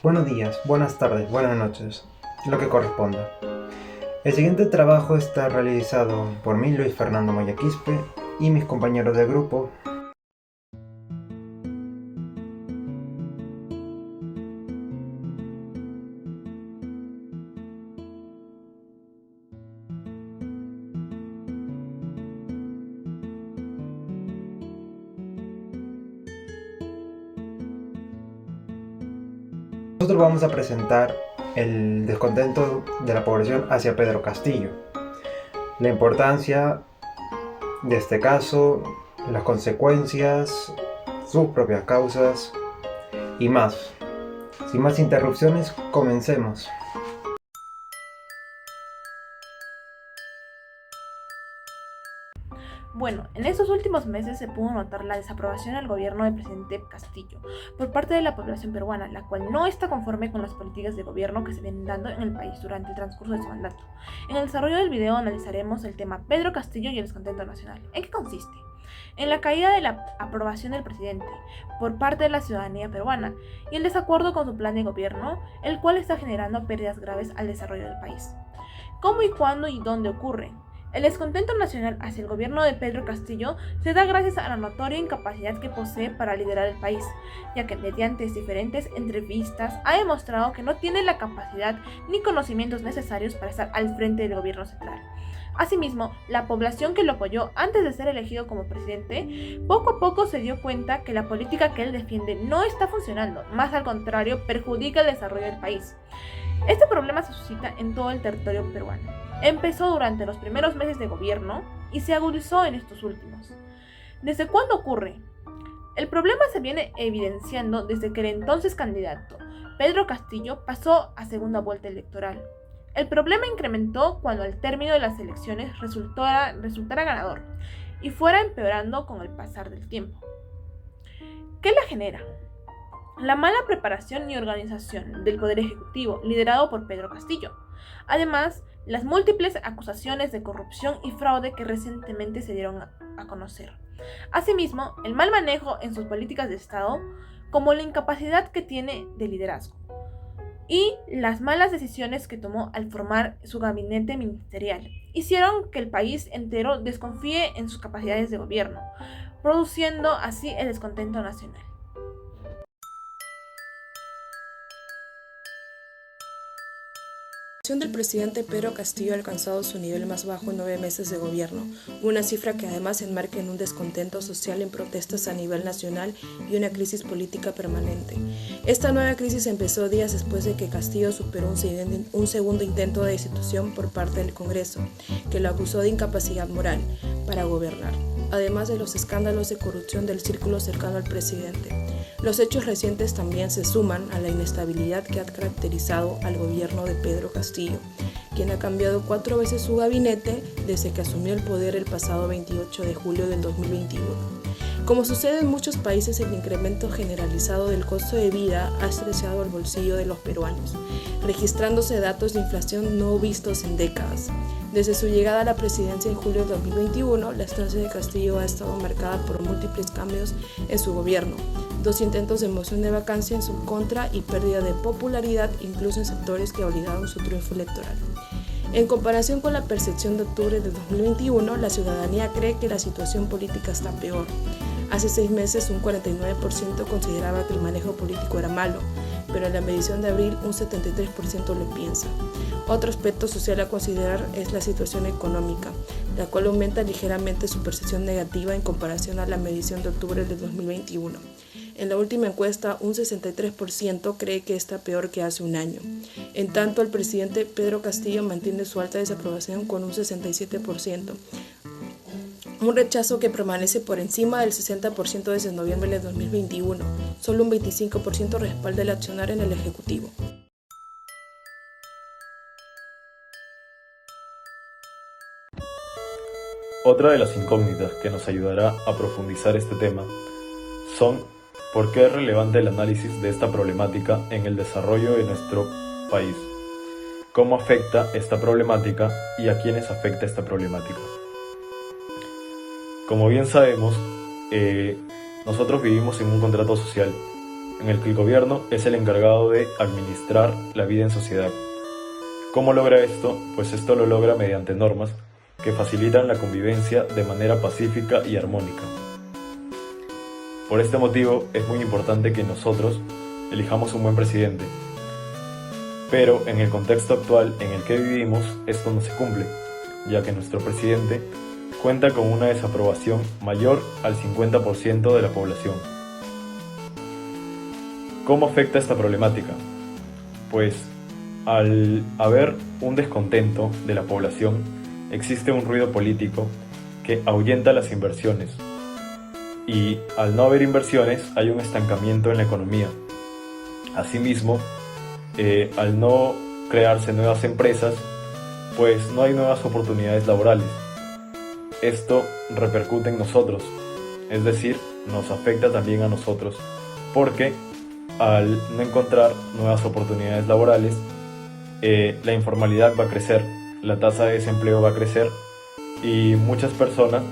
Buenos días, buenas tardes, buenas noches, lo que corresponda. El siguiente trabajo está realizado por mí, Luis Fernando Moya Quispe, y mis compañeros de grupo. Nosotros vamos a presentar el descontento de la población hacia Pedro Castillo, la importancia de este caso, las consecuencias, sus propias causas y más. Sin más interrupciones, comencemos. Bueno, en estos últimos meses se pudo notar la desaprobación al gobierno del presidente Castillo por parte de la población peruana, la cual no está conforme con las políticas de gobierno que se vienen dando en el país durante el transcurso de su mandato. En el desarrollo del video analizaremos el tema Pedro Castillo y el descontento nacional. ¿En qué consiste? En la caída de la aprobación del presidente por parte de la ciudadanía peruana y el desacuerdo con su plan de gobierno, el cual está generando pérdidas graves al desarrollo del país. ¿Cómo y cuándo y dónde ocurre? El descontento nacional hacia el gobierno de Pedro Castillo se da gracias a la notoria incapacidad que posee para liderar el país, ya que mediante diferentes entrevistas ha demostrado que no tiene la capacidad ni conocimientos necesarios para estar al frente del gobierno central. Asimismo, la población que lo apoyó antes de ser elegido como presidente, poco a poco se dio cuenta que la política que él defiende no está funcionando, más al contrario, perjudica el desarrollo del país. Este problema se suscita en todo el territorio peruano. Empezó durante los primeros meses de gobierno y se agudizó en estos últimos. ¿Desde cuándo ocurre? El problema se viene evidenciando desde que el entonces candidato, Pedro Castillo, pasó a segunda vuelta electoral. El problema incrementó cuando al término de las elecciones resultara ganador y fuera empeorando con el pasar del tiempo. ¿Qué la genera? La mala preparación y organización del Poder Ejecutivo, liderado por Pedro Castillo. Además, las múltiples acusaciones de corrupción y fraude que recientemente se dieron a conocer. Asimismo, el mal manejo en sus políticas de Estado, como la incapacidad que tiene de liderazgo, y las malas decisiones que tomó al formar su gabinete ministerial, hicieron que el país entero desconfíe en sus capacidades de gobierno, produciendo así el descontento nacional. La del presidente Pedro Castillo ha alcanzado su nivel más bajo en 9 meses de gobierno, una cifra que además se enmarca en un descontento social en protestas a nivel nacional y una crisis política permanente. Esta nueva crisis empezó días después de que Castillo superó un segundo intento de destitución por parte del Congreso, que lo acusó de incapacidad moral para gobernar, además de los escándalos de corrupción del círculo cercano al presidente. Los hechos recientes también se suman a la inestabilidad que ha caracterizado al gobierno de Pedro Castillo, quien ha cambiado 4 veces su gabinete desde que asumió el poder el pasado 28 de julio del 2021. Como sucede en muchos países, el incremento generalizado del costo de vida ha estrechado el bolsillo de los peruanos, registrándose datos de inflación no vistos en décadas. Desde su llegada a la presidencia en julio de 2021, la estancia de Castillo ha estado marcada por múltiples cambios en su gobierno, 2 intentos de moción de vacancia en su contra y pérdida de popularidad incluso en sectores que obligaron su triunfo electoral. En comparación con la percepción de octubre de 2021, la ciudadanía cree que la situación política está peor. Hace 6 meses un 49% consideraba que el manejo político era malo, pero en la medición de abril un 73% lo piensa. Otro aspecto social a considerar es la situación económica, la cual aumenta ligeramente su percepción negativa en comparación a la medición de octubre de 2021. En la última encuesta, un 63% cree que está peor que hace un año. En tanto, el presidente Pedro Castillo mantiene su alta desaprobación con un 67%, un rechazo que permanece por encima del 60% desde noviembre de 2021. Solo un 25% respalda el accionar en el Ejecutivo. Otra de las incógnitas que nos ayudará a profundizar este tema son por qué es relevante el análisis de esta problemática en el desarrollo de nuestro país, cómo afecta esta problemática y a quiénes afecta esta problemática. Como bien sabemos, nosotros vivimos en un contrato social en el que el gobierno es el encargado de administrar la vida en sociedad. ¿Cómo logra esto? Pues esto lo logra mediante normas que facilitan la convivencia de manera pacífica y armónica. Por este motivo es muy importante que nosotros elijamos un buen presidente. Pero en el contexto actual en el que vivimos, esto no se cumple, ya que nuestro presidente cuenta con una desaprobación mayor al 50% de la población. ¿Cómo afecta esta problemática? Pues al haber un descontento de la población, existe un ruido político que ahuyenta las inversiones. Y al no haber inversiones, hay un estancamiento en la economía. Asimismo, al no crearse nuevas empresas, pues no hay nuevas oportunidades laborales. Esto repercute en nosotros, es decir, nos afecta también a nosotros, porque al no encontrar nuevas oportunidades laborales, la informalidad va a crecer, la tasa de desempleo va a crecer y muchas personas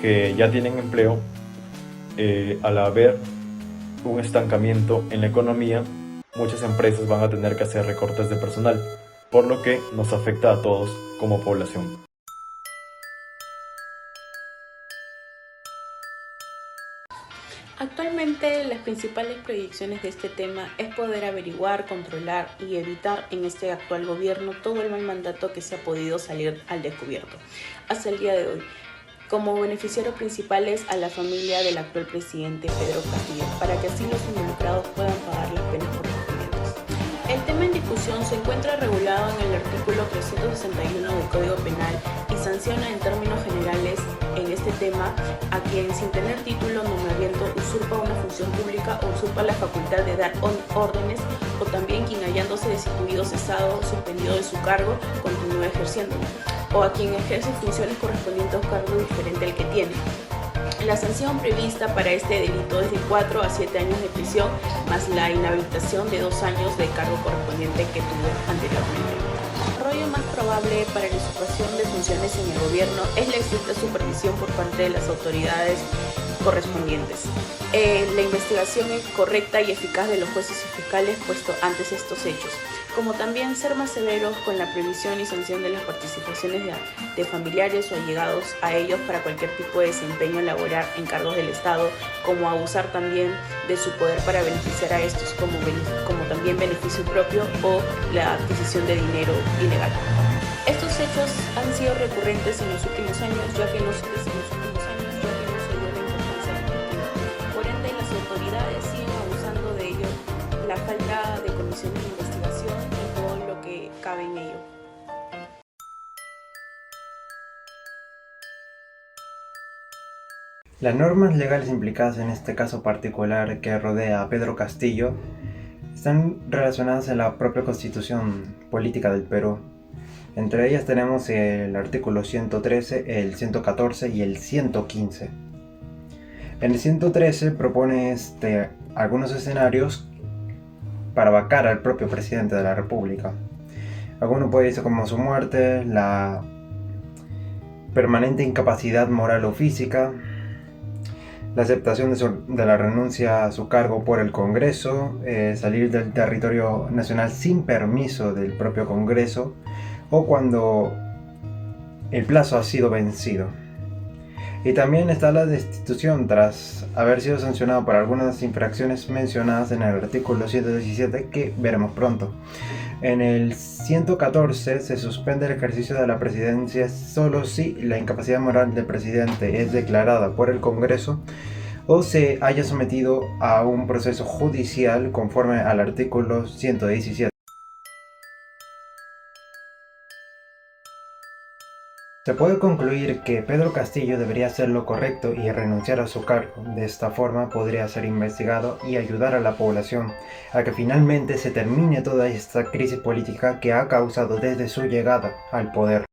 que ya tienen empleo, al haber un estancamiento en la economía, muchas empresas van a tener que hacer recortes de personal, por lo que nos afecta a todos como población. Actualmente las principales proyecciones de este tema es poder averiguar, controlar y evitar en este actual gobierno todo el mal mandato que se ha podido salir al descubierto hasta el día de hoy, como beneficiarios principales a la familia del actual presidente Pedro Castillo, para que así los involucrados puedan pagar las penas correspondientes. El tema en discusión se encuentra regulado en el artículo 361 del Código Penal y sanciona en términos generales en este tema a quien sin tener título nombramiento usurpa una función pública o usurpa la facultad de dar órdenes, o también quien hallándose destituido, cesado o suspendido de su cargo continúa ejerciéndolo, o a quien ejerce funciones correspondientes a un cargo diferente al que tiene. La sanción prevista para este delito es de 4 a 7 años de prisión, más la inhabilitación de 2 años de cargo correspondiente que tuvo anteriormente. El rollo más probable para la usurpación de funciones en el gobierno es la estricta supervisión por parte de las autoridades correspondientes. La investigación correcta y eficaz de los jueces y fiscales puesto antes estos hechos, como también ser más severos con la previsión y sanción de las participaciones de familiares o allegados a ellos para cualquier tipo de desempeño laboral en cargos del Estado, como abusar también de su poder para beneficiar a estos como también beneficio propio o la adquisición de dinero ilegal. Estos hechos han sido recurrentes en los últimos años, ya que no se dio la importancia al tema. Por ende, las autoridades siguen abusando de ello, la falta de comisiones de investigación y todo lo que cabe en ello. Las normas legales implicadas en este caso particular que rodea a Pedro Castillo están relacionadas en la propia Constitución Política del Perú. Entre ellas tenemos el artículo 113, el 114 y el 115. En el 113 propone algunos escenarios para vacar al propio presidente de la República. Alguno puede decir como su muerte, la permanente incapacidad moral o física, la aceptación de la renuncia a su cargo por el Congreso, salir del territorio nacional sin permiso del propio Congreso, o cuando el plazo ha sido vencido. Y también está la destitución tras haber sido sancionado por algunas infracciones mencionadas en el artículo 117 que veremos pronto. En el 114 se suspende el ejercicio de la presidencia solo si la incapacidad moral del presidente es declarada por el Congreso o se haya sometido a un proceso judicial conforme al artículo 117. Se puede concluir que Pedro Castillo debería hacer lo correcto y renunciar a su cargo. De esta forma podría ser investigado y ayudar a la población a que finalmente se termine toda esta crisis política que ha causado desde su llegada al poder.